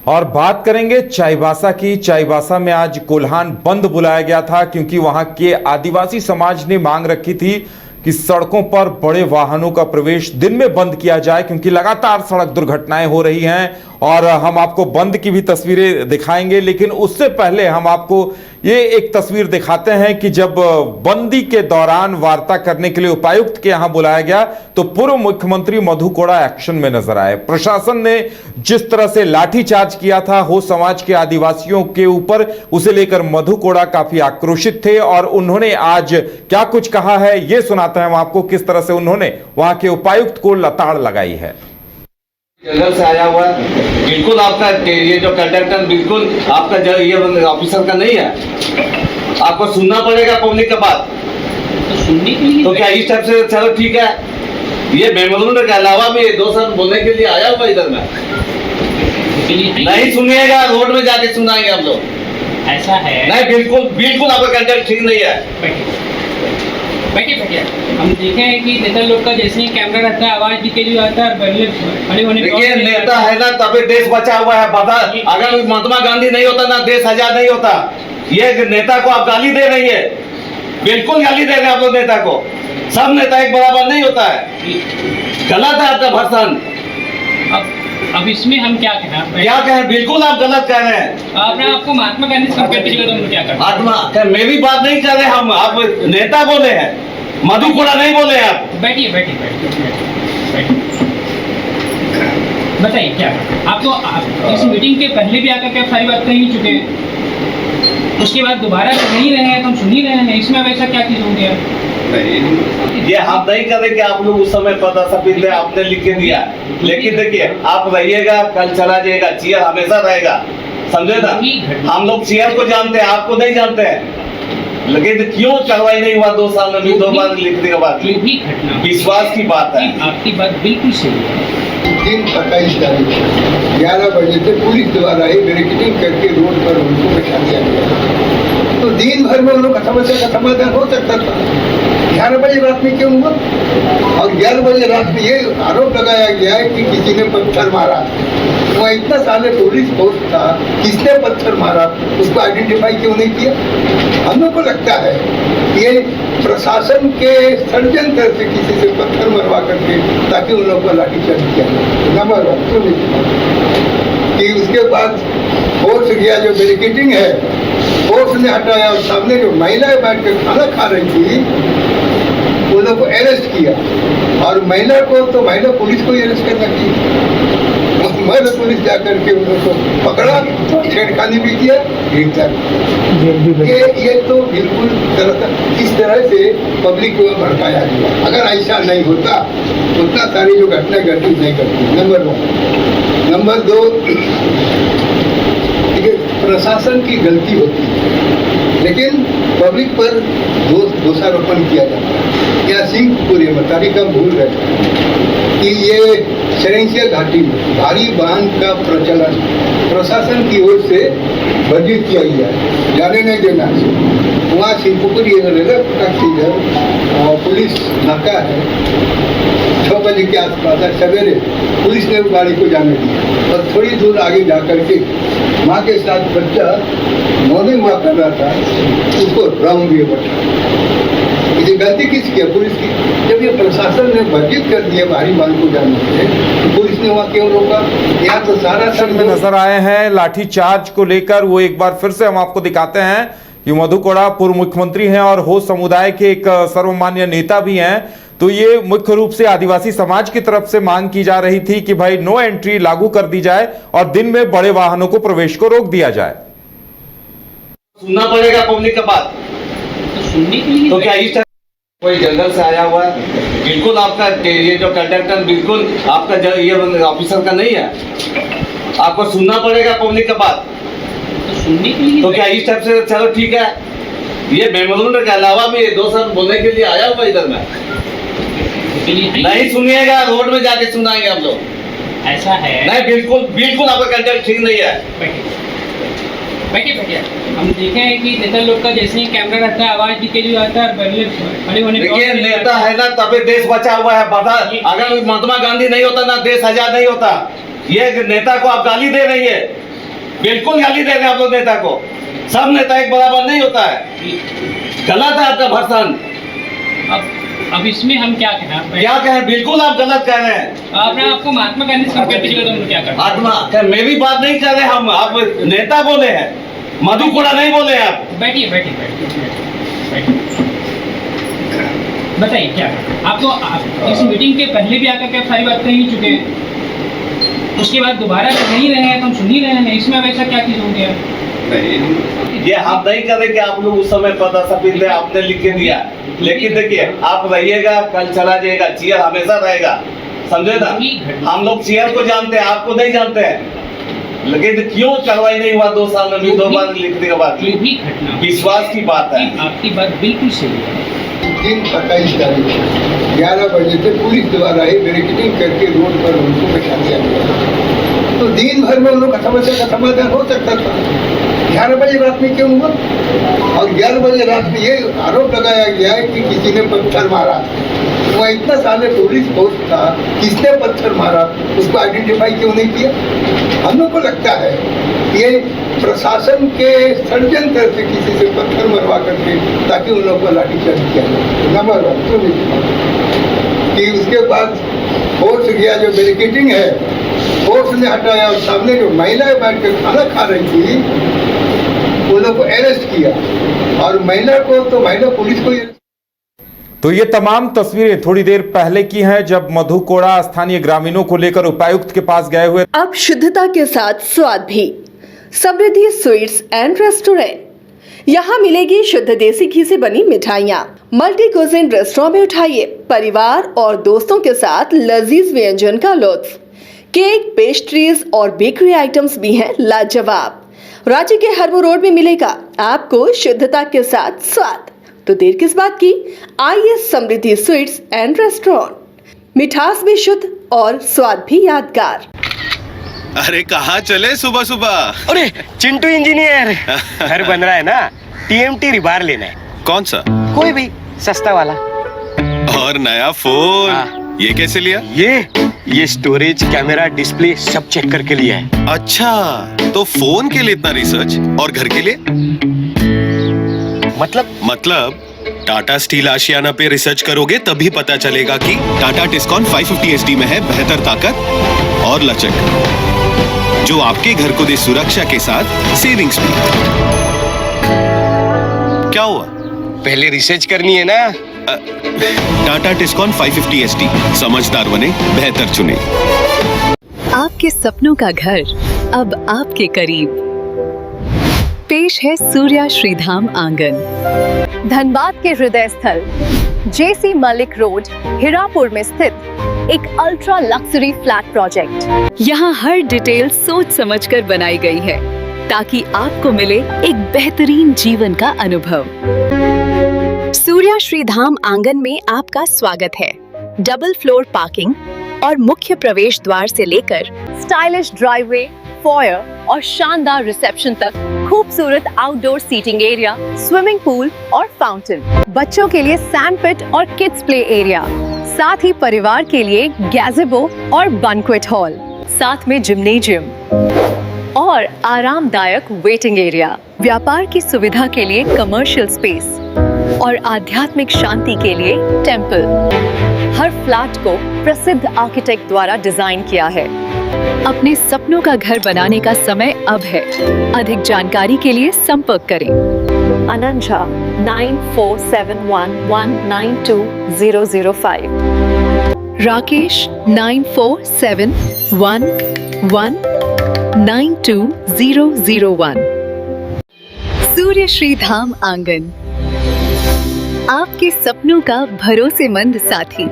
और बात करेंगे चाईबासा की। चाईबासा में आज कोल्हान बंद बुलाया गया था क्योंकि वहां के आदिवासी समाज ने मांग रखी थी कि सड़कों पर बड़े वाहनों का प्रवेश दिन में बंद किया जाए, क्योंकि लगातार सड़क दुर्घटनाएं हो रही हैं। और हम आपको बंद की भी तस्वीरें दिखाएंगे, लेकिन उससे पहले हम आपको ये एक तस्वीर दिखाते हैं कि जब बंदी के दौरान वार्ता करने के लिए उपायुक्त के यहां बुलाया गया तो पूर्व मुख्यमंत्री मधु कोड़ा एक्शन में नजर आए। प्रशासन ने जिस तरह से लाठीचार्ज किया था हो समाज के आदिवासियों के ऊपर, उसे लेकर मधु कोड़ा काफी आक्रोशित थे और उन्होंने आज क्या कुछ कहा है ये सुनाते हैं हम आपको, किस तरह से उन्होंने वहां के उपायुक्त को लताड़ लगाई है। जंगल से आया हुआ है, बिल्कुल आपका ये जो कंडक्टर बिल्कुल आपका ये ऑफिसर का नहीं है। आपको सुनना पड़ेगा पब्लिक का बात, तो सुनने के लिए तो क्या इस टाइप से? चलो ठीक है, ये मेमोरेंडम के अलावा भी 2 साल बोलने के लिए आया हुआ इधर में। नहीं सुनिएगा, रोड में जाके सुनाएंगे हम लोग। ऐसा है नहीं, बिल्कुल बिल्कुल आपका कंडक्टर ठीक नहीं है। बैठिए हम देखे हैं कि नेता लोग का जैसे ही कैमरा रहता है आवाज लीकेज आता है, खड़े होने देखिए नेता है ना तभी देश बचा हुआ है। बता, अगर महात्मा गांधी नहीं होता ना देश आजाद नहीं होता। ये नेता को आप गाली दे रही है, बिल्कुल गाली दे रहे हैं आप लोग नेता को। सब नेता एक बराबर नहीं होता है, गलत है आपका भाषण। अब इसमें हम क्या कहें? क्या कहें? बिल्कुल आप गलत कह रहे हैं। आपने आपको महात्मा गांधी से कंपेयर कीजिएगा तो हम क्या करें? महात्मा मेरी बात नहीं कर रहे हम, आप नेता बोले हैं, मधु कोड़ा नहीं बोले हैं आप। बैठिए बताइए क्या आप तो इस मीटिंग के पहले भी आकर के आप सारी बात कह ही चुके हैं, उसके बाद दोबारा तो नहीं रहे हैं, तो हम सुन ही रहे हैं। इसमें वैसा क्या चीज हो गया? नहीं, ये हम नहीं करें कि आप लोग उस समय पता सब आपने लिख के दिया, लेकिन देखिए आप रहिएगा, कल चला जाएगा, चेयर हमेशा रहेगा, समझे ना। हम लोग चेयर को जानते हैं, आपको नहीं जानते हैं, लेकिन क्यों कार्रवाई नहीं हुआ 2 साल में भी 2 बार लिखने के बाद? विश्वास की बात है। आपकी बात बिल्कुल सही है। 27 तारीख 11 बजे से पुलिस द्वारा ही बैरिकेडिंग करके रोड पर उनको बैठा दिया गया। तो दिन भर में उन लोग का समस्या का समाधान हो सकता था। 11 बजे रात में क्यों हुआ? और 11 बजे रात में ये आरोप लगाया गया है कि किसी ने पत्थर मारा। वह इतना साले पुलिस फोर्स था, किसने पत्थर मारा उसको आइडेंटिफाई क्यों नहीं किया? हम लोग को लगता है ये प्रशासन के षड्यंत्र से किसी से पत्थर मरवा करके ताकि उन लोगों को लाठीचार्ज किया। नंबर 1 कि उसके बाद फोर्स गया, जो बैरिकेडिंग है फोर्स ने हटाया और सामने जो महिलाएं बैठ कर खाना खा रही थी उन लोगों को अरेस्ट किया। और महिला को तो महिला पुलिस को ही अरेस्ट करना चाहिए। महिला पुलिस जाकर के उन लोगों को पकड़ा, छेड़खानी भी किया, ये तो बिल्कुल गलत है। इस तरह से पब्लिक को भड़काया गया। अगर ऐसा नहीं होता उतना सारी जो घटना घटित नहीं करती। नंबर 1। नंबर 2, प्रशासन की गलती होती है, लेकिन पब्लिक पर दोषारोपण किया जाता है। क्या सिंहपुरी मतारी का भूल रहे कि ये शरेंसिया घाटी में भारी वाहन का प्रचलन प्रशासन की ओर से वर्जित किया गया है, जाने नहीं देना। वहाँ सिंहपुरी रेलवे का पुलिस नाका है, 6 बजे के आसपास सवेरे पुलिस ने गाड़ी को जाने दिया और थोड़ी दूर आगे जा करके माँ के साथ बच्चा मॉर्निंग वॉक कर रहा था, उसको राउंड दिए बैठा। ये गलती किसकी है? पुलिस की। जब ये प्रशासन ने वर्जित कर दिया भारी वाहन को जाने से, तो पुलिस ने वहाँ क्यों रोका? यहाँ तो सारा सब नजर आए हैं लाठीचार्ज को लेकर। वो एक बार फिर से हम आपको दिखाते हैं कि मधु कोड़ा पूर्व मुख्यमंत्री हैं और हो समुदाय के एक सर्वमान्य नेता भी हैं। तो ये मुख्य रूप से आदिवासी समाज की तरफ से मांग की जा रही थी कि भाई नो एंट्री लागू कर दी जाए और दिन में बड़े वाहनों को प्रवेश को रोक दिया जाए। सुनना पड़ेगा पब्लिक का बात, तो सुनने के लिए तो क्या इस कोई जंगल से आया हुआ है, बिल्कुल आपका ये जो कंडक्टर बिल्कुल आपका ये ऑफिसर का नहीं है। आपको सुनना पड़ेगा पब्लिक का बात, तो सुनने के लिए तो क्या इस टाइप से? चलो ठीक है, ये मेमोरेंडम के अलावा भी 2 साल बोलने के लिए आया हुआ इधर में। नहीं सुनिएगा, रोड में जाके सुनाएंगे हम लोग। ऐसा है नहीं, बिल्कुल आपका कंडक्टर ठीक नहीं है। बैठिए हम देखे हैं कि नेता लोग का जैसे ही कैमरा रहता है आवाज लीकेज आता है, खड़े होने देखिए नेता है ना तभी देश बचा हुआ है। बता, अगर महात्मा गांधी नहीं होता ना देश आजाद नहीं होता। ये नेता को आप गाली दे रही है, बिल्कुल गाली दे रहे हैं आप लोग नेता को। सब नेता एक बराबर नहीं होता है, गलत है आपका भाषण। अब इसमें हम क्या कहें? क्या कहें, बिल्कुल आप गलत कह रहे हैं। आपने आपको महात्मा गांधी से कंपेयर कीजिएगा तो हम क्या करें? आत्मा मेरी बात नहीं कर रहे हम, आप नेता बोले हैं, मधु कोड़ा नहीं बोले हैं आप। बैठिए बैठिए बैठिए। बताइए क्या आप इस मीटिंग के पहले भी आकर के आप सारी बात कह ही चुके हैं, उसके बाद दोबारा कह नहीं रहे हैं तो हम सुन ही रहे हैं, इसमें वैसा क्या चीज हो गया? ये हम नहीं कर रहे कि आप लोग उस समय पता सपिंदे आपने लिख के दिया, लेकिन देखिए आप रहिएगा कल चला जाएगा, चीयर हमेशा रहेगा, समझे ना। हम लोग चीयर को जानते हैं, आपको नहीं जानते हैं, लेकिन क्यों कार्रवाई नहीं हुआ 2 साल में भी 2 बार लिखने के बाद? विश्वास की बात है। आपकी बात बिल्कुल सही है। दिन 27 तारीख 11 बजे से पुलिस द्वारा ही बैरिकेडिंग करके रोड पर उनको बैठा दिया गया। तो दिन भर में उन लोग का समस्या का समाधान हो सकता था। 11 बजे रात में क्यों हुआ? और 11 बजे रात में ये आरोप लगाया गया है कि किसी ने पत्थर मारा। वो इतना साले पुलिस फोर्स था, किसने पत्थर मारा उसको आइडेंटिफाई क्यों नहीं किया? हम लोग को लगता है ये प्रशासन के षड्यंत्र से किसी से पत्थर मरवा करके ताकि उन लोगों को लाठीचार्ज किया जाए। नंबर 1 कि उसके बाद फोर्स गया, जो बैरिकेडिंग है फोर्स ने हटाया और सामने जो महिलाएं बैठ कर खाना खा रही थी उन लोग को अरेस्ट किया, और महिला को तो महिला पुलिस को। तो ये तमाम तस्वीरें थोड़ी देर पहले की हैं, जब मधु कोड़ा स्थानीय ग्रामीणों को लेकर उपायुक्त के पास गए हुए। अब शुद्धता के साथ स्वाद भी। समृद्धि स्वीट्स एंड रेस्टोरेंट, यहाँ मिलेगी शुद्ध देसी घी से बनी मिठाइयाँ। मल्टी कुजिन रेस्टोरेंट में उठाइए परिवार और दोस्तों के साथ लजीज व्यंजन का लुत्फ। केक, पेस्ट्रीज और बेकरी आइटम्स भी हैं लाजवाब। रांची के हरमू रोड में मिलेगा आपको शुद्धता के साथ स्वाद। तो देर किस बात की, आइए समृद्धि स्वीट्स एंड रेस्टोरेंट। मिठास भी शुद्ध और स्वाद भी यादगार। अरे कहाँ चले सुबह सुबह? अरे चिंटू इंजीनियर, घर बन रहा है ना, TMT रिबार लेना है। कौन सा? कोई भी सस्ता वाला। और नया फोन? हाँ। ये कैसे लिया? ये स्टोरेज, कैमरा, डिस्प्ले सब चेक करके लिया है। अच्छा, तो फोन के लिए इतना रिसर्च और घर के लिए? मतलब टाटा स्टील आशियाना पे रिसर्च करोगे तभी पता चलेगा कि टाटा टिस्कॉन 550 SD में है बेहतर ताकत और लचक, जो आपके घर को दे सुरक्षा के साथ सेविंग्स भी। क्या हुआ? पहले रिसर्च करनी है ना। टाटा टिस्कॉन 550 SD, समझदार बने, बेहतर चुने। आपके सपनों का घर अब आपके करीब। पेश है सूर्या श्रीधाम आंगन, धनबाद के हृदय स्थल JC मलिक रोड, हिरापुर में स्थित एक अल्ट्रा लक्सरी फ्लैट प्रोजेक्ट। यहाँ हर डिटेल सोच समझकर बनाई गई है ताकि आपको मिले एक बेहतरीन जीवन का अनुभव। सूर्या श्रीधाम आंगन में आपका स्वागत है। डबल फ्लोर पार्किंग और मुख्य प्रवेश द्वार से लेकर स्टाइलिश ड्राइववे, फॉयर और शानदार रिसेप्शन तक खूबसूरत outdoor seating area, swimming pool और फाउंटेन, बच्चों के लिए सैंड पिट और किड्स प्ले एरिया, साथ ही परिवार के लिए गैज़ेबो और बैंक्वेट हॉल, साथ में जिम्नेजियम और आरामदायक वेटिंग एरिया, व्यापार की सुविधा के लिए कमर्शियल स्पेस और आध्यात्मिक शांति के लिए टेंपल। हर फ्लैट को प्रसिद्ध आर्किटेक्ट द्वारा डिजाइन किया है। अपने सपनों का घर बनाने का समय अब है। अधिक जानकारी के लिए संपर्क करें। अनंजा 9471192005, राकेश 9471192001। सूर्य श्रीधाम आंगन, आपके सपनों का भरोसेमंद साथी।